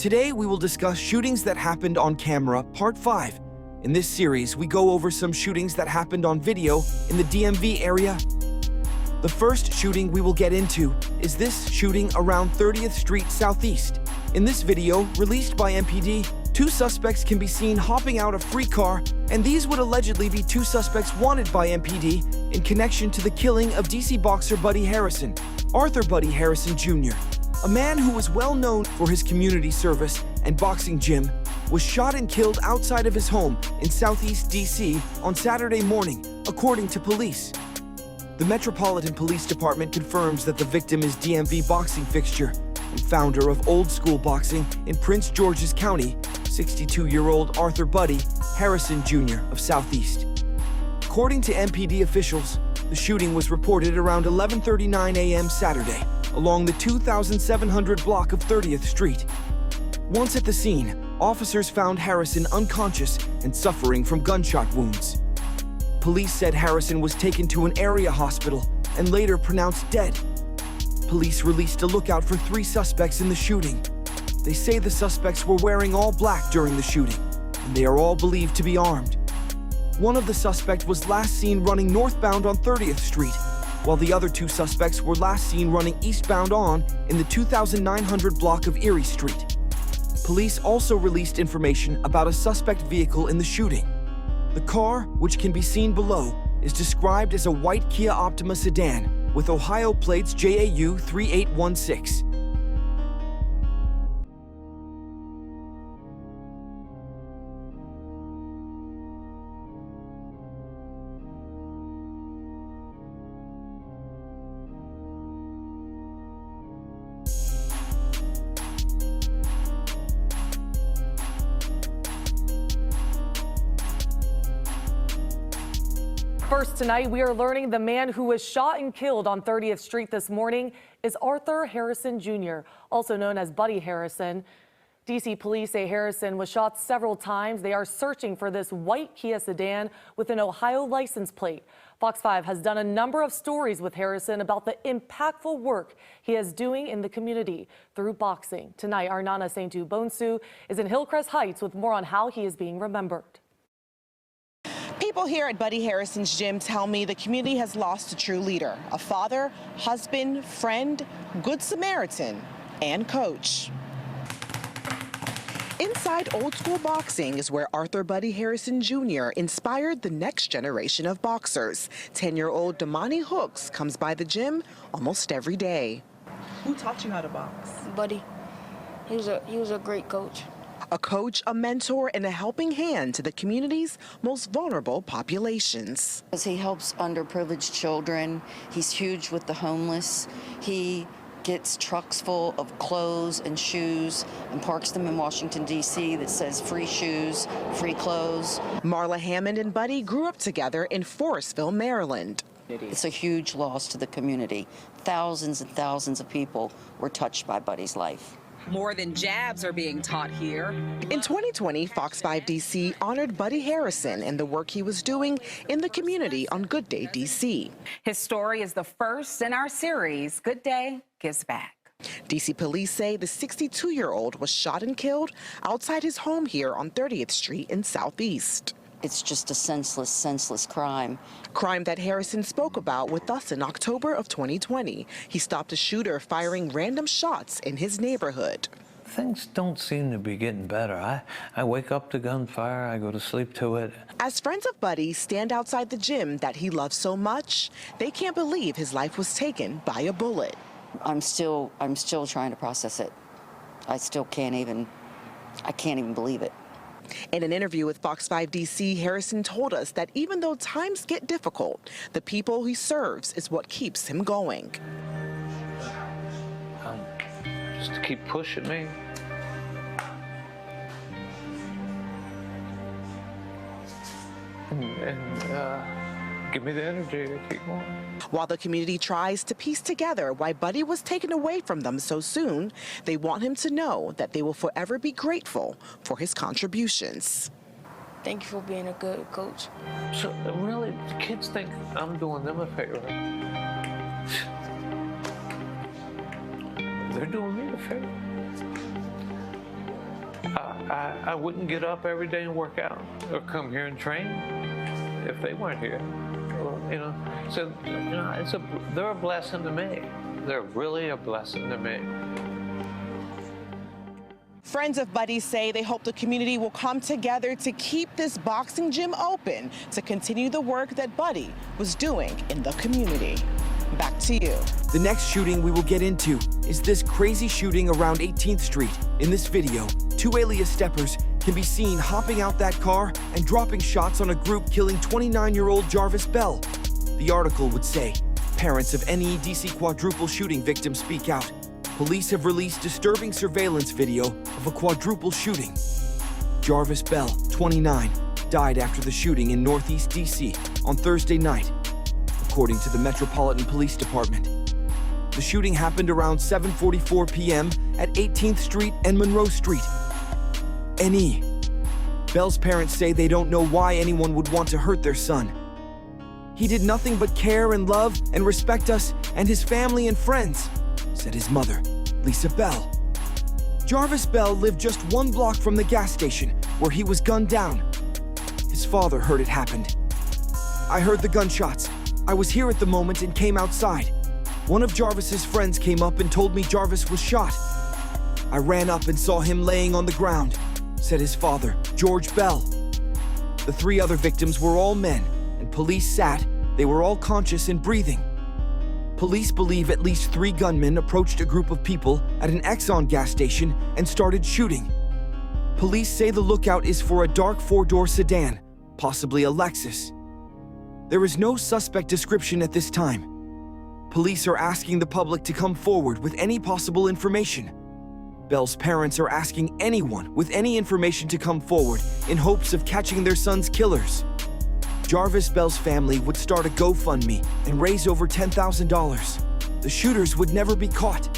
Today, we will discuss shootings that happened on camera, Part 5. In this series, we go over some shootings that happened on video in the DMV area. The first shooting we will get into is this shooting around 30th Street Southeast. In this video, released by MPD, two suspects can be seen hopping out a free car, and these would allegedly be two suspects wanted by MPD in connection to the killing of DC boxer Buddy Harrison, Arthur Buddy Harrison Jr., a man who was well known for his community service and boxing gym, was shot and killed outside of his home in Southeast DC on Saturday morning, according to police. The Metropolitan Police Department confirms that the victim is DMV boxing fixture and founder of Old School Boxing in Prince George's County, 62-year-old Arthur Buddy Harrison Jr. of Southeast. According to MPD officials, the shooting was reported around 11:39 a.m. Saturday along the 2700 block of 30th Street. Once at the scene, officers found Harrison unconscious and suffering from gunshot wounds. Police said Harrison was taken to an area hospital and later pronounced dead. Police released a lookout for 3 suspects in the shooting. They say the suspects were wearing all black during the shooting, and they are all believed to be armed. One of the suspects was last seen running northbound on 30th Street, while the other 2 suspects were last seen running eastbound in the 2900 block of Erie Street. Police also released information about a suspect vehicle in the shooting. The car, which can be seen below, is described as a white Kia Optima sedan with Ohio plates JAU 3816. First tonight, we are learning the man who was shot and killed on 30th Street this morning is Arthur Harrison Jr., also known as Buddy Harrison. DC police say Harrison was shot several times. They are searching for this white Kia sedan with an Ohio license plate. Fox 5 has done a number of stories with Harrison about the impactful work he is doing in the community through boxing. Tonight, our Nana Saintu Bonsu is in Hillcrest Heights with more on how he is being remembered. People here at Buddy Harrison's gym tell me the community has lost a true leader, a father, husband, friend, good Samaritan, and coach. Inside Old School Boxing is where Arthur Buddy Harrison Jr. inspired the next generation of boxers. 10-year-old Damani Hooks comes by the gym almost every day. Who taught you how to box? Buddy. He was a great coach. A coach, a mentor, and a helping hand to the community's most vulnerable populations. He helps underprivileged children. He's huge with the homeless. He gets trucks full of clothes and shoes and parks them in Washington, D.C. that says free shoes, free clothes. Marla Hammond and Buddy grew up together in Forestville, Maryland. It's a huge loss to the community. Thousands and thousands of people were touched by Buddy's life. More than jabs are being taught here. In 2020, Fox 5 DC honored Buddy Harrison and the work he was doing in the community on Good Day DC. His story is the first in our series, Good Day Gives Back. DC police say the 62-year-old was shot and killed outside his home here on 30th Street in Southeast. It's just a senseless crime. Crime that Harrison spoke about with us in October of 2020. He stopped a shooter firing random shots in his neighborhood. Things don't seem to be getting better. I wake up to gunfire, I go to sleep to it. As friends of Buddy stand outside the gym that he loves so much, they can't believe his life was taken by a bullet. I'm still trying to process it. I can't even believe it. In an interview with Fox 5 DC, Harrison told us that even though times get difficult, the people he serves is what keeps him going. Just to keep pushing me. And give me the energy to keep going. While the community tries to piece together why Buddy was taken away from them so soon, they want him to know that they will forever be grateful for his contributions. Thank you for being a good coach. So really, the kids think I'm doing them a favor. They're doing me a favor. I wouldn't get up every day and work out or come here and train if they weren't here. Well, you know, so you know, they're a blessing to me. They're really a blessing to me. Friends of Buddy say they hope the community will come together to keep this boxing gym open to continue the work that Buddy was doing in the community. Back to you. The next shooting we will get into is this crazy shooting around 18th Street. In this video, two alias steppers can be seen hopping out that car and dropping shots on a group, killing 29-year-old Jarvis Bell. The article would say, parents of any DC quadruple shooting victim speak out. Police have released disturbing surveillance video of a quadruple shooting. Jarvis Bell, 29, died after the shooting in Northeast DC on Thursday night, according to the Metropolitan Police Department. The shooting happened around 7:44 p.m. at 18th Street and Monroe Street. NE. Bell's parents say they don't know why anyone would want to hurt their son. He did nothing but care and love and respect us and his family and friends, said his mother, Lisa Bell. Jarvis Bell lived just 1 block from the gas station where he was gunned down. His father heard it happened. I heard the gunshots. I was here at the moment and came outside. One of Jarvis's friends came up and told me Jarvis was shot. I ran up and saw him laying on the ground, said his father, George Bell. The 3 other victims were all men, and police they were all conscious and breathing. Police believe at least 3 gunmen approached a group of people at an Exxon gas station and started shooting. Police say the lookout is for a dark 4-door sedan, possibly a Lexus. There is no suspect description at this time. Police are asking the public to come forward with any possible information. Bell's parents are asking anyone with any information to come forward in hopes of catching their son's killers. Jarvis Bell's family would start a GoFundMe and raise over $10,000. The shooters would never be caught.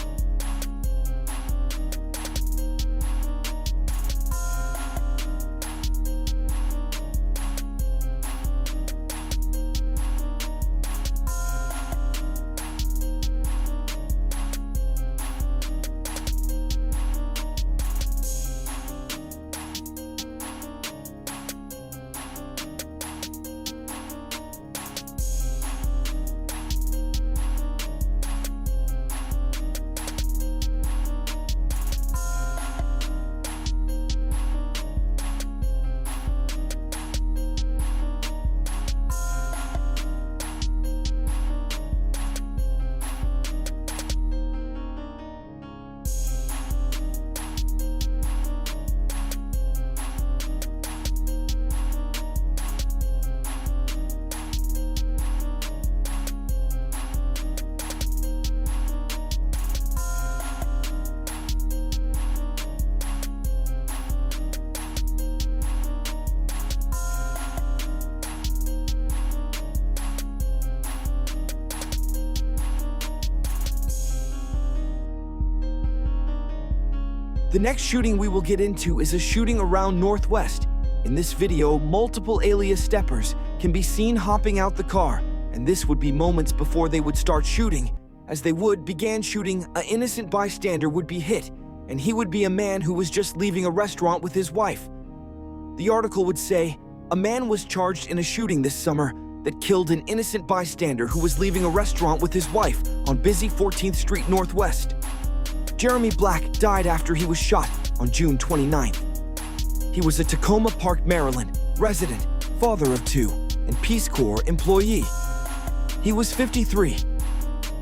The next shooting we will get into is a shooting around Northwest. In this video, multiple alias steppers can be seen hopping out the car, and this would be moments before they would start shooting. As they began shooting, an innocent bystander would be hit, and he would be a man who was just leaving a restaurant with his wife. The article would say, a man was charged in a shooting this summer that killed an innocent bystander who was leaving a restaurant with his wife on busy 14th Street Northwest. Jeremy Black died after he was shot on June 29th. He was a Tacoma Park, Maryland resident, father of 2, and Peace Corps employee. He was 53.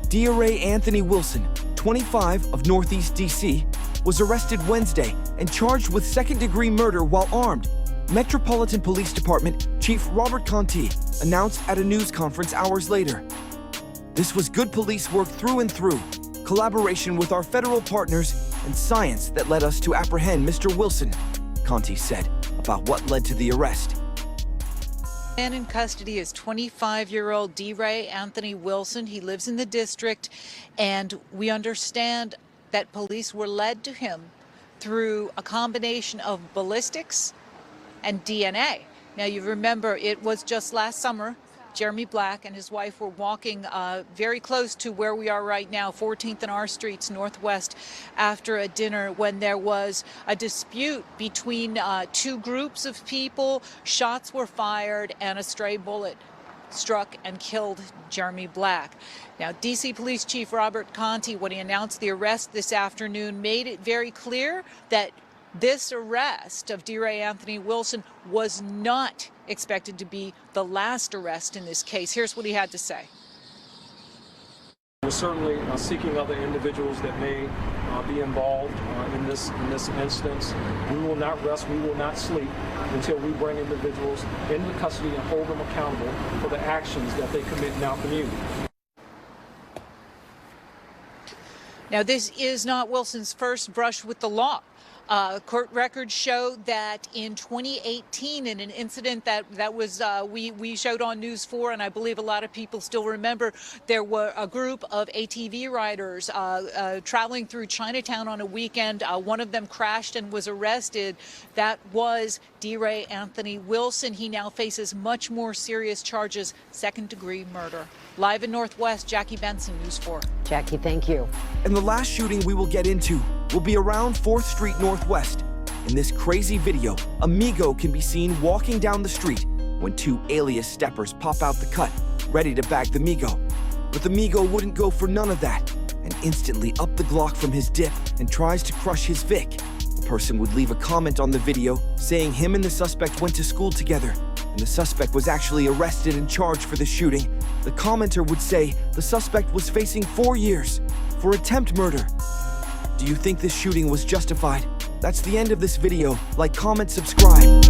DRA Anthony Wilson, 25, of Northeast DC, was arrested Wednesday and charged with second-degree murder while armed. Metropolitan Police Department Chief Robert Conti announced at a news conference hours later. This was good police work through and through, collaboration with our federal partners, and science that led us to apprehend Mr. Wilson, Conti said about what led to the arrest. The man in custody is 25-year-old DRA Anthony Wilson. He lives in the district, and we understand that police were led to him through a combination of ballistics and DNA. Now, you remember it was just last summer Jeremy Black and his wife were walking very close to where we are right now, 14th and R Streets Northwest, after a dinner when there was a dispute between two groups of people. Shots were fired and a stray bullet struck and killed Jeremy Black. Now, D.C. Police Chief Robert Conti, when he announced the arrest this afternoon, made it very clear that this arrest of DeRay Anthony Wilson was not expected to be the last arrest in this case. Here's what he had to say. We're certainly seeking other individuals that may be involved in this instance. We will not rest, we will not sleep until we bring individuals into custody and hold them accountable for the actions that they commit in our community. Now, this is not Wilson's first brush with the law. Court records show that in 2018, in an incident that was we showed on News 4, and I believe a lot of people still remember, there were a group of ATV riders traveling through Chinatown on a weekend. One of them crashed and was arrested. That was DeRay Anthony Wilson. He now faces much more serious charges, second-degree murder. Live in Northwest, Jackie Benson, News 4. Jackie, thank you. And the last shooting we will get into will be around 4th Street Northwest. In this crazy video, a Migo can be seen walking down the street when two alias steppers pop out the cut, ready to bag the Migo. But the Migo wouldn't go for none of that, and instantly up the Glock from his dip and tries to crush his Vic. The person would leave a comment on the video saying him and the suspect went to school together, and the suspect was actually arrested and charged for the shooting. The commenter would say the suspect was facing 4 years for attempt murder. Do you think this shooting was justified? That's the end of this video. Like, comment, subscribe.